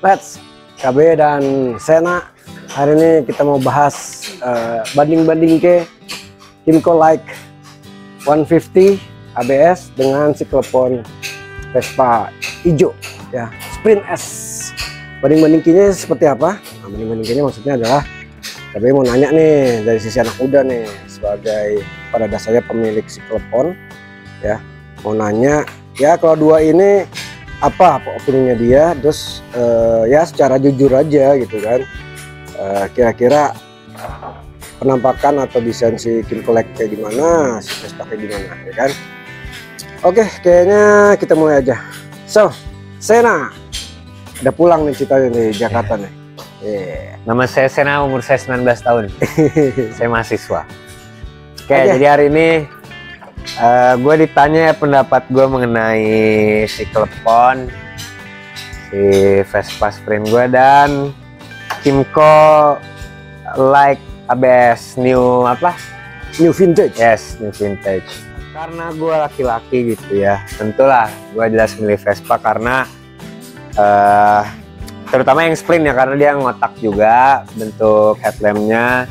Let's KB dan Sena. Hari ini kita mau bahas banding-banding ke Kymco Like 150 ABS dengan si klepon Vespa hijau ya, Sprint S. Banding-bandingnya seperti apa? Nah, banding-bandingnya maksudnya adalah KB mau nanya nih dari sisi anak muda nih, sebagai pada dasarnya pemilik si klepon ya, mau nanya ya kalau dua ini apa opininya dia, terus ya secara jujur aja gitu kan, kira-kira penampakan atau desain si Kymco Like kayak gimana, si Vespa kayak gimana ya kan. Oke, kayaknya kita mulai aja. So, Sena udah pulang nih ceritanya di Jakarta nih. Nama saya Sena, umur saya 19 tahun. Saya mahasiswa. Oke, Aja. jadi hari ini gue ditanya pendapat gue mengenai si klepon, si Vespa Sprint gue, dan Kymco Like ABS new apa? New vintage. Yes, new vintage. Karena gue laki-laki gitu ya, tentulah gue jelas milih Vespa karena terutama yang Sprint ya, karena dia ngotak juga bentuk headlampnya,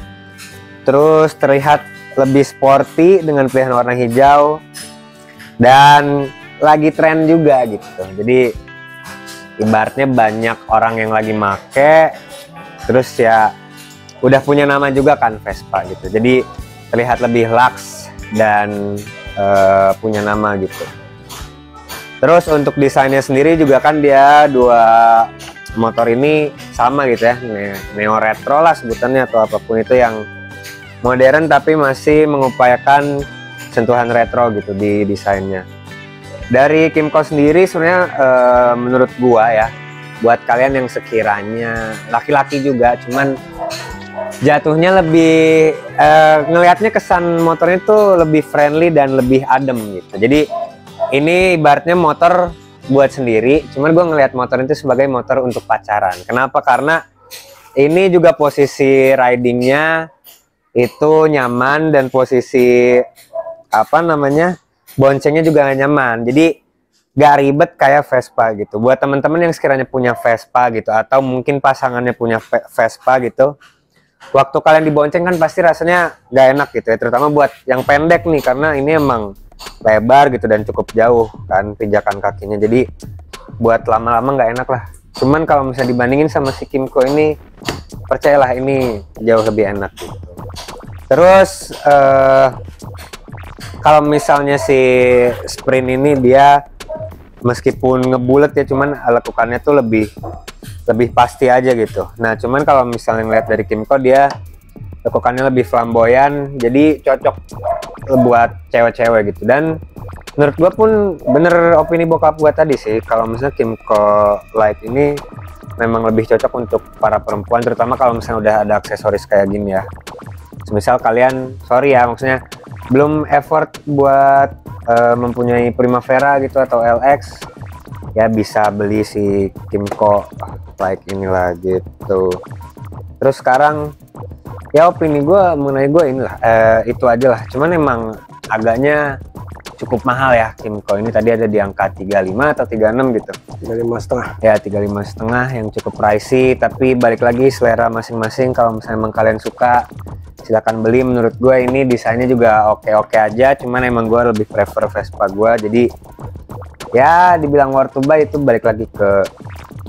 terus terlihat lebih sporty dengan pilihan warna hijau dan lagi tren juga gitu. Jadi ibaratnya banyak orang yang lagi make, terus ya udah punya nama juga kan Vespa gitu. Jadi terlihat lebih lux dan punya nama gitu. Terus untuk desainnya sendiri juga kan dia dua motor ini sama gitu ya, neo retro lah sebutannya atau apapun itu, yang modern tapi masih mengupayakan sentuhan retro gitu di desainnya. Dari Kymco sendiri sebenarnya menurut gua ya, buat kalian yang sekiranya laki-laki juga cuman jatuhnya lebih ngelihatnya kesan motornya tuh lebih friendly dan lebih adem gitu. Jadi ini ibaratnya motor buat sendiri, cuman gue ngelihat motor itu sebagai motor untuk pacaran. Kenapa? Karena ini juga posisi ridingnya itu nyaman dan posisi apa namanya boncengnya juga nyaman. Jadi gak ribet kayak Vespa gitu. Buat teman-teman yang sekiranya punya Vespa gitu, atau mungkin pasangannya punya Vespa gitu, waktu kalian dibonceng kan pasti rasanya gak enak gitu ya, terutama buat yang pendek nih, karena ini emang lebar gitu dan cukup jauh kan pijakan kakinya, jadi buat lama-lama nggak enak lah. Cuman kalau misalnya dibandingin sama si Kymco ini, percayalah ini jauh lebih enak gitu. Terus kalau misalnya si Sprint ini dia meskipun ngebulet ya, cuman lekukannya tuh lebih pasti aja gitu. Nah cuman kalau misalnya ngeliat dari Kymco, dia lekukannya lebih flamboyan, jadi cocok buat cewek-cewek gitu. Dan menurut gua pun bener opini bokap gua tadi sih, kalau misalnya Kymco Like ini memang lebih cocok untuk para perempuan, terutama kalau misalnya udah ada aksesoris kayak gini ya. Misal kalian, sorry ya, maksudnya belum effort buat mempunyai Primavera gitu atau LX, ya bisa beli si Kymco Like inilah gitu. Terus sekarang ya opini gue mengenai gue inilah itu aja lah. Cuman emang agaknya cukup mahal ya Kymco ini, tadi ada di angka 35 atau 36 gitu. 35,5 ya, 35,5 yang cukup pricey, tapi balik lagi selera masing-masing. Kalau misalnya emang kalian suka, silakan beli. Menurut gue ini desainnya juga oke-oke aja, cuman emang gue lebih prefer Vespa gue. Jadi ya dibilang worth to buy itu balik lagi ke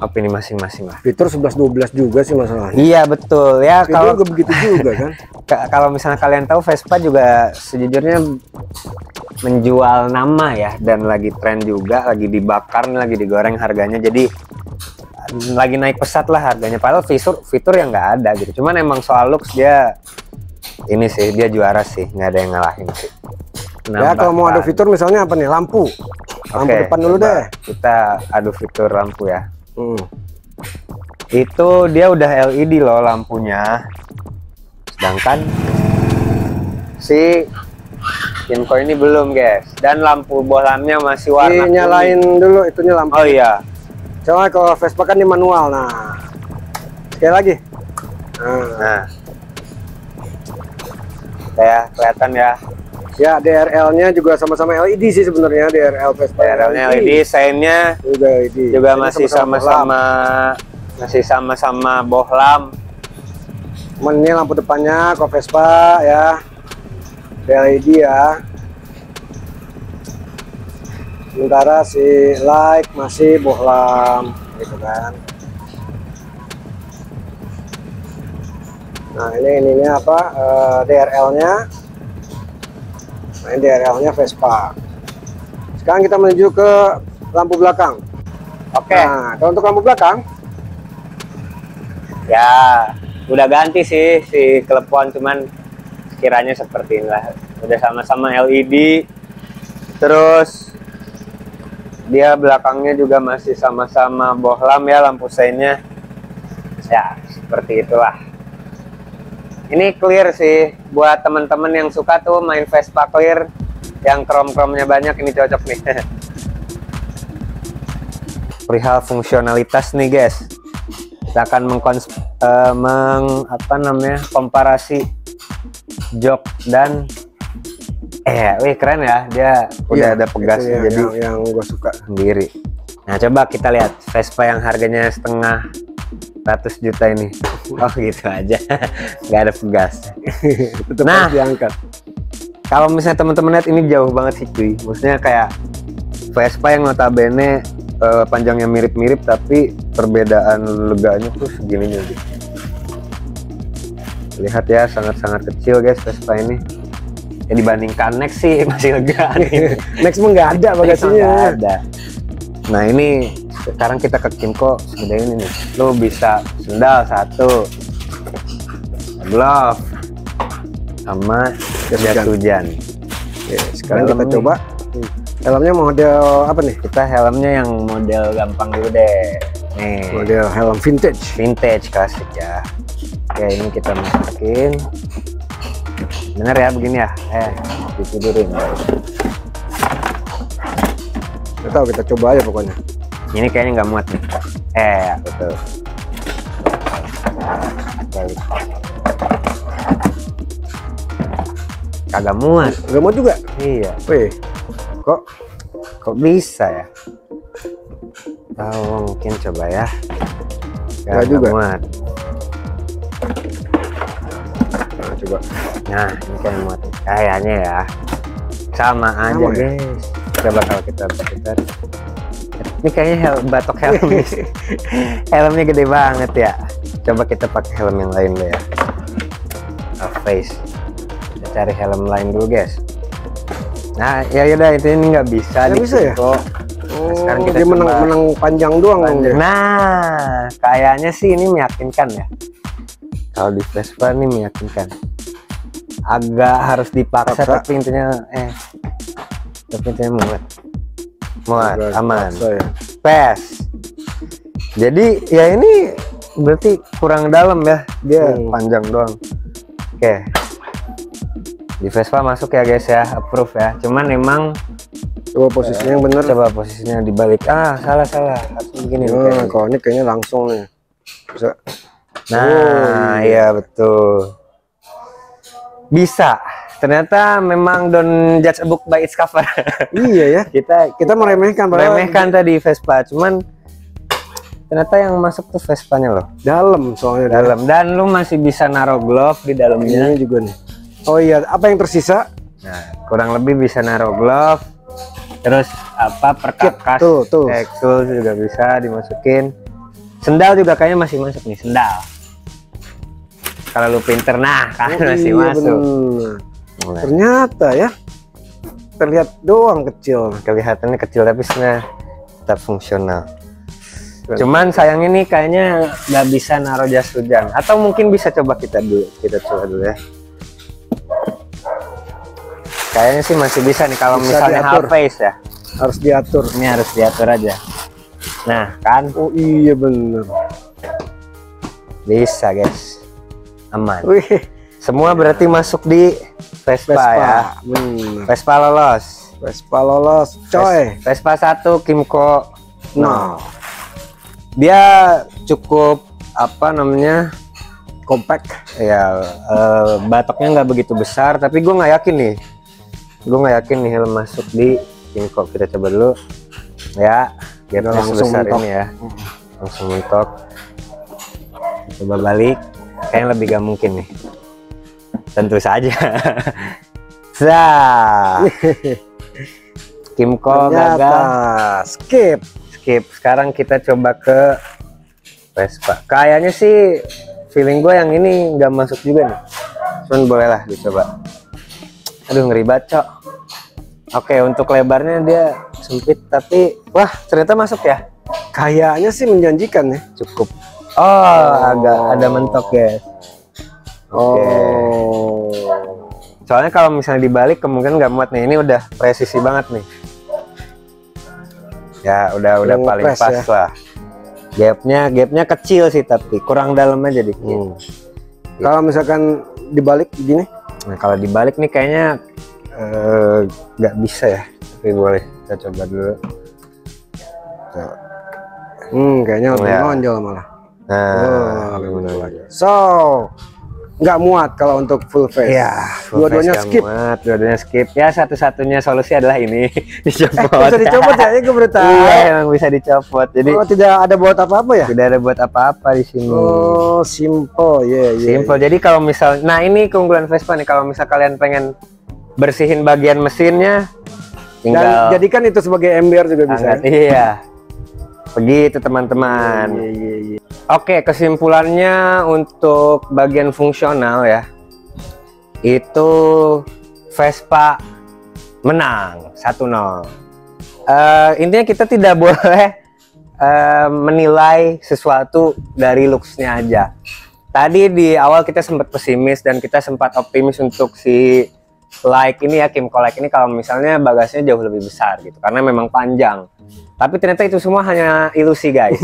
opini masing-masing lah. fitur 11-12 juga sih masalahnya. Iya betul ya, Kalau juga begitu juga kan. Kalau misalnya kalian tahu, Vespa juga sejujurnya menjual nama ya, dan lagi tren juga, lagi dibakar, lagi digoreng harganya, jadi lagi naik pesat lah harganya. Padahal fitur yang nggak ada gitu, cuman emang soal looks dia ini sih, dia juara sih, nggak ada yang ngalahin sih. Ya kalau mau adu fitur misalnya apa nih, lampu depan dulu deh. Kita adu fitur lampu ya. Itu dia udah LED loh lampunya, sedangkan si Kymco ini belum guys, dan lampu bohlamnya masih warna nyalain dulu itunya lampu. Oh iya, Soalnya kalau Vespa kan di manual. Nah sekali lagi, nah kayak kelihatan ya. ya DRL-nya juga sama-sama LED sih sebenarnya. DRL Vespa DRL-nya LED, sein-nya juga LED, juga masih sama-sama masih sama-sama bohlam. Cuman ini lampu depannya kok Vespa ya, LED ya. Sementara si Like masih bohlam gitu kan. Nah ini apa, DRL-nya. Nah ini DRL-nya Vespa. Sekarang kita menuju ke lampu belakang. Oke. Nah kalau untuk lampu belakang, Ya, udah ganti sih si klepon, cuman kiranya seperti inilah. Udah sama-sama LED. Terus dia belakangnya juga masih sama-sama bohlam ya, lampu seinnya. Ya, seperti itulah. Ini clear sih buat teman-teman yang suka tuh main Vespa clear yang krom-kromnya banyak, ini cocok nih. Perihal fungsionalitas nih guys, kita akan komparasi jok dan wih keren ya, dia udah ada pegasnya, jadi yang gue suka sendiri. Nah coba kita lihat Vespa yang harganya setengah ratus juta ini. Oh gitu aja, nggak ada pegas. Tetap Nah, harus diangkat. Kalau misalnya teman-teman lihat, ini jauh banget sih cuy. Maksudnya kayak Vespa yang notabene panjangnya mirip-mirip, tapi perbedaan leganya tuh segini nih. Lihat ya, sangat-sangat kecil guys Vespa ini. Ya dibandingkan Next sih masih lega nih. Next mah nggak ada bagasinya. Nggak ada. Nah ini sekarang kita ke Kimco segede ini nih. Lu bisa sendal satu, glove, sama jas hujan. Oke, sekarang kita coba helmnya model apa nih? Kita helmnya yang model gampang dulu deh. Nih, Model helm vintage klasik ya. Oke, ini kita masukin. Bener ya begini ya? Ditidurin. Nggak tahu, kita coba aja pokoknya. Ini kayaknya nggak muat nih. Betul. Balik. Kagak muat. Nggak mau juga? Iya. Wih, Kok bisa ya? Mungkin coba ya. Nggak juga. Muat. Nah, coba. Nah, ini kayak muat. Kayaknya ya. Sama aja, ya? guys. Coba kalau kita putar. Ini kayaknya batok helm. Helmnya gede banget ya. Coba kita pakai helm yang lain deh ya. Face. Kita cari helm lain dulu, guys. Nah, ya udah, ini nggak bisa. Nggak bisa ya? Nah, sekarang kita dia menang panjang doang dong dia. Nah, kayaknya sih ini meyakinkan ya. Kalau di Vespa ini meyakinkan. Agak harus dipaksa, tapi intinya muat, aman. Ya. Pes. Jadi ya ini berarti kurang dalam ya, dia panjang doang. Oke. Di Vespa masuk ya guys ya, approve ya. Cuman emang Coba posisinya yang bener. Coba posisinya dibalik. Salah. Harus begini. Kalau ini kayaknya langsung nih. Bisa. Nah, iya betul. Bisa. Ternyata memang don't judge a book by its cover. Iya ya. Kita meremehkan tadi Vespa, cuman ternyata yang masuk tuh Vespanya loh. Dalam soalnya. Dalam. Dan lu masih bisa naruh glove di dalamnya. Ini juga nih. Oh iya, apa yang tersisa? Nah, kurang lebih bisa naruh glove. Terus perkakas, tuh. juga bisa dimasukin. Sendal juga kayaknya masih masuk nih, sendal. Kalau lu pinter, kan masih masuk. Bener. Ternyata ya, terlihat doang kecil. Kelihatannya kecil tapi sebenarnya tetap fungsional. Cuman sayang ini kayaknya nggak bisa naruh jas hujan. Atau mungkin bisa coba kita coba dulu ya. Kayaknya sih masih bisa nih kalau misalnya half face ya. Harus diatur. Ini harus diatur aja. Nah, kan? Oh iya bener. Bisa, guys. Aman. Wih. Semua berarti masuk di Vespa ya. Vespa lolos. Vespa lolos, coy. Vespa 1 Kimco. Nah. Dia cukup compact ya, batoknya nggak begitu besar, tapi gue nggak yakin nih helm masuk di Kimco. Kita coba dulu ya, biar langsung sebesar ini ya, langsung mentok. Coba balik, kayaknya lebih gak mungkin nih. Tentu saja. Kimco gagal. Skip. Sekarang kita coba ke Vespa. Kayaknya sih feeling gue yang ini nggak masuk juga nih. Cuman bolehlah dicoba. Aduh, ngeri banget, Cok. Oke, untuk lebarnya dia sempit tapi wah, ternyata masuk ya. Kayaknya sih menjanjikan ya. Cukup. Oh, agak ada mentok ya. Oke. Soalnya kalau misalnya dibalik kemungkinan nggak muat nih. Ini udah presisi banget nih. Ya, udah paling pas ya. Lah. Gapnya kecil sih tapi kurang dalam aja dikit. Gitu. Kalau misalkan dibalik gini? Nah, kalau dibalik nih kayaknya nggak bisa ya. Tapi boleh kita coba dulu. Kayaknya lebih nonjol malah. Nah, so nggak muat kalau untuk full face. Ya, dua-duanya skip. Dua-duanya skip. Ya, satu-satunya solusi adalah ini dicopot. Bisa dicopot ya? Ini keberatan. Iya, emang bisa dicopot. Jadi tidak ada buat apa-apa ya? Tidak ada buat apa-apa di sini. Oh, simple, simple. Jadi kalau misal, nah ini keunggulan Vespa nih. Kalau misal kalian pengen bersihin bagian mesinnya, tinggal dan jadikan itu sebagai ember juga bisa. Iya. Begitu teman-teman. Iya. Oke, kesimpulannya untuk bagian fungsional ya, itu Vespa menang 1-0. Intinya kita tidak boleh menilai sesuatu dari looks-nya aja. Tadi di awal kita sempat pesimis dan kita sempat optimis untuk si ini ya, Kimco Like ini kalau misalnya bagasinya jauh lebih besar gitu, karena memang panjang. Tapi ternyata itu semua hanya ilusi, guys.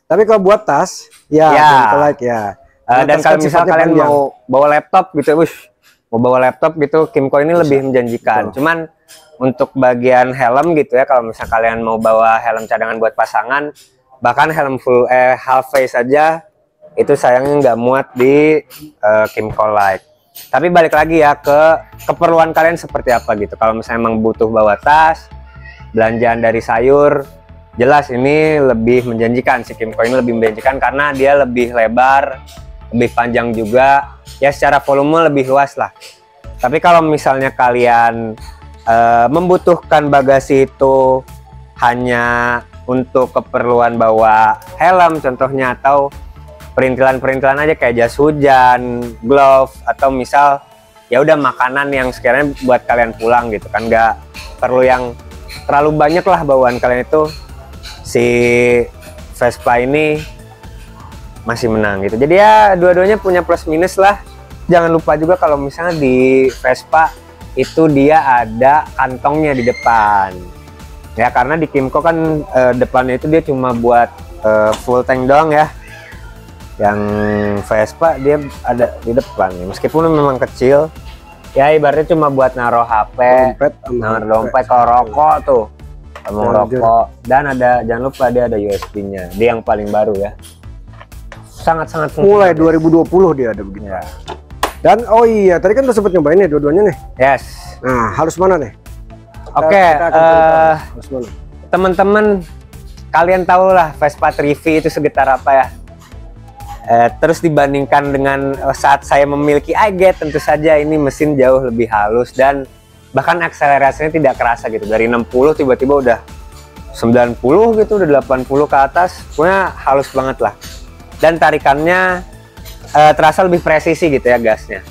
Tapi kalau buat tas, Kimco Like ya. Dan kalau misalnya kalian mau bawa laptop gitu, mau bawa laptop gitu, Kimco ini lebih menjanjikan. Cuman untuk bagian helm gitu ya, kalau misalnya kalian mau bawa helm cadangan buat pasangan, bahkan helm full half face aja, itu sayangnya nggak muat di Kimco Like. Tapi balik lagi ya ke keperluan kalian seperti apa gitu. Kalau misalnya emang butuh bawa tas, belanjaan dari sayur, jelas ini lebih menjanjikan. Si Kimco ini lebih menjanjikan karena dia lebih lebar, lebih panjang juga. Ya secara volume lebih luas lah. Tapi kalau misalnya kalian membutuhkan bagasi itu hanya untuk keperluan bawa helm contohnya, atau perintilan-perintilan aja kayak jas hujan, glove, atau misal ya udah makanan yang sekiranya buat kalian pulang gitu kan, nggak perlu yang terlalu banyak lah bawaan kalian, itu si Vespa ini masih menang gitu. Jadi ya dua-duanya punya plus minus lah. Jangan lupa juga kalau misalnya di Vespa itu dia ada kantongnya di depan ya, karena di Kimco kan depannya itu dia cuma buat full tank doang ya. Yang Vespa dia ada di depan ya. Meskipun memang kecil ya, ibaratnya cuma buat naruh HP, naruh dompet, kalau rokok tuh mau rokok. Dan ada, jangan lupa dia ada USB nya, dia yang paling baru ya, sangat-sangat mulai 2020 dia ada begini ya. Dan oh iya, tadi kan udah sempet nyobain nih dua-duanya nih. Yes. Nah, harus mana nih? Oke, teman-teman, kalian tahu lah Vespa Trivi itu segetar apa ya. Terus dibandingkan dengan saat saya memiliki iGet, tentu saja ini mesin jauh lebih halus dan bahkan akselerasinya tidak kerasa gitu. Dari 60 tiba-tiba udah 90 gitu, udah 80 ke atas, pokoknya halus banget lah. Dan tarikannya terasa lebih presisi gitu ya gasnya.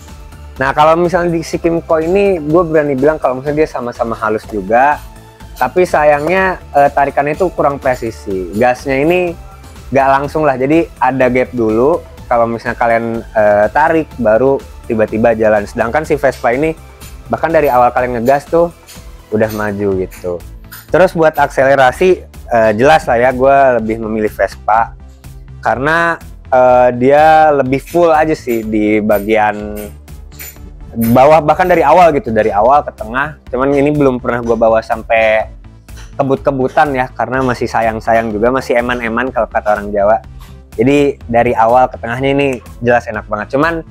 Nah kalau misalnya di si Kimco ini, gue berani bilang kalau misalnya dia sama-sama halus juga, tapi sayangnya tarikannya itu kurang presisi. Gasnya ini nggak langsung lah, jadi ada gap dulu kalau misalnya kalian tarik baru tiba-tiba jalan. Sedangkan si Vespa ini bahkan dari awal kalian ngegas tuh udah maju gitu. Terus buat akselerasi jelas lah ya, gue lebih memilih Vespa karena dia lebih full aja sih di bagian bawah, bahkan dari awal gitu, dari awal ke tengah. Cuman ini belum pernah gue bawa sampai kebut-kebutan ya, karena masih sayang-sayang juga, masih eman-eman kalau kata orang Jawa. Jadi dari awal ke tengahnya ini jelas enak banget. Cuman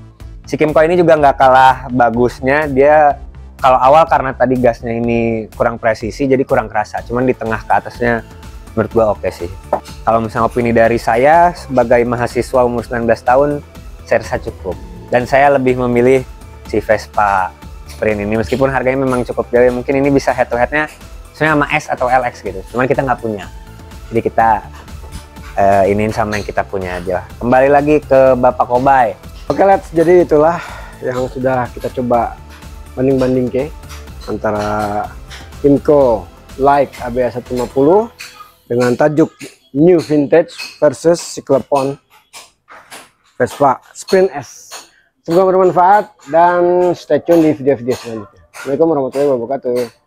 si Kimco ini juga nggak kalah bagusnya, dia kalau awal karena tadi gasnya ini kurang presisi jadi kurang kerasa, cuman di tengah ke atasnya menurut gua oke sih. Kalau misalnya opini dari saya sebagai mahasiswa umur 19 tahun, saya rasa cukup. Dan saya lebih memilih si Vespa Sprint ini, meskipun harganya memang cukup jauh. Mungkin ini bisa head to headnya sebenarnya sama S atau LX gitu, cuman kita nggak punya, jadi kita iniin sama yang kita punya aja. Kembali lagi ke Bapak Kobay. Oke, let's, jadi itulah yang sudah kita coba banding-banding ke antara Kymco Like ABS 150 dengan tajuk New Vintage versus Cyclopon Vespa Sprint S. Semoga bermanfaat dan stay tune di video-video selanjutnya. Assalamualaikum warahmatullahi wabarakatuh.